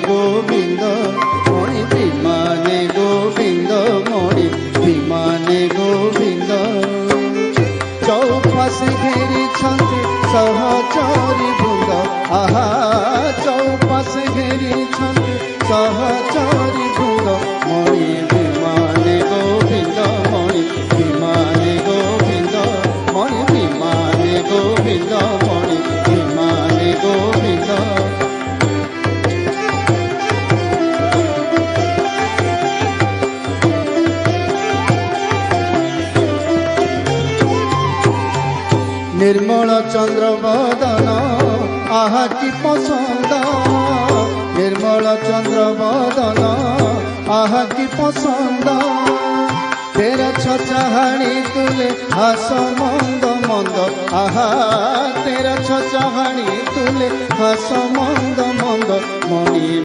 गोविंद मणि विमाने गोविंद मणि विमाने गोविंद चौपास घेरी सहचरी बृंद आहा चौपास घेरी सहचरी बृंद मणि विमाने गोविंद मणि विमाने गोविंद मणि विमाने गोविंद मणि विमाने गोविंद निर्मल चंद्र बदन आहा की पसंद निर्मल चंद्र बदन आहा की पसंद तेरा छचाहाणी तुले हास मंद मंद आहा तेरा छचाहाणी तुले हास मंद मंद मणि